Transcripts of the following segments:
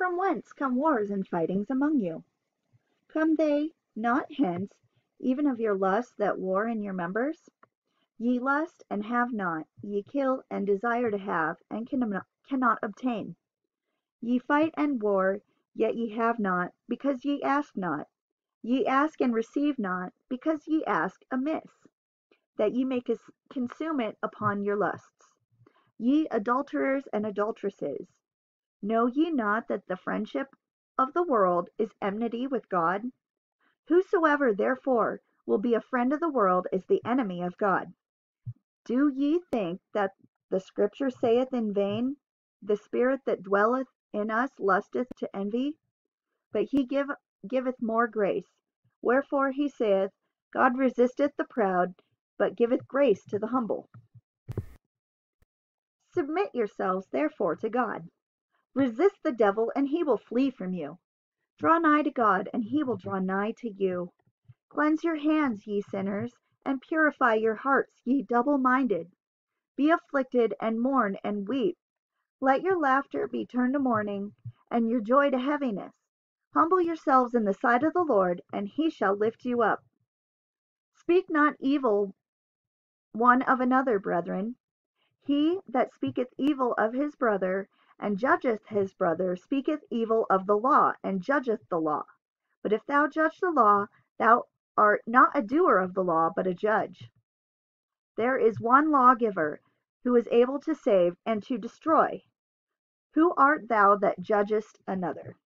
From whence come wars and fightings among you? Come they not hence, even of your lusts that war in your members? Ye lust and have not, ye kill and desire to have, and cannot obtain. Ye fight and war, yet ye have not, because ye ask not. Ye ask and receive not, because ye ask amiss, that ye may consume it upon your lusts. Ye adulterers and adulteresses, know ye not that the friendship of the world is enmity with God? Whosoever therefore will be a friend of the world is the enemy of God. Do ye think that the scripture saith in vain, the spirit that dwelleth in us lusteth to envy? But he giveth more grace. Wherefore he saith, God resisteth the proud, but giveth grace to the humble. Submit yourselves therefore to God. Resist the devil, and he will flee from you. Draw nigh to God, and he will draw nigh to you. Cleanse your hands, ye sinners, and purify your hearts, ye double-minded. Be afflicted, and mourn, and weep. Let your laughter be turned to mourning, and your joy to heaviness. Humble yourselves in the sight of the Lord, and he shall lift you up. Speak not evil one of another, brethren. He that speaketh evil of his brother, and judgeth his brother, speaketh evil of the law, and judgeth the law. But if thou judge the law, thou art not a doer of the law, but a judge. There is one lawgiver, who is able to save and to destroy. Who art thou that judgest another?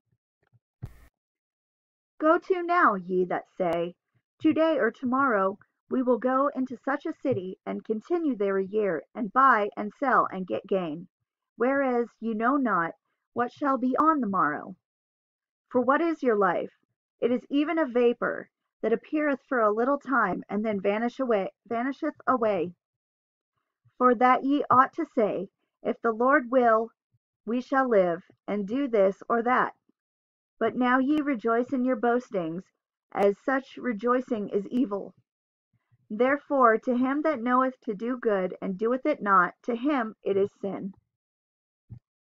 Go to now, ye that say, Today or tomorrow we will go into such a city, and continue there a year, and buy and sell, and get gain, whereas you know not what shall be on the morrow. For what is your life? It is even a vapor, that appeareth for a little time, and then vanisheth away. For that ye ought to say, If the Lord will, we shall live, and do this or that. But now ye rejoice in your boastings, as such rejoicing is evil. Therefore to him that knoweth to do good, and doeth it not, to him it is sin.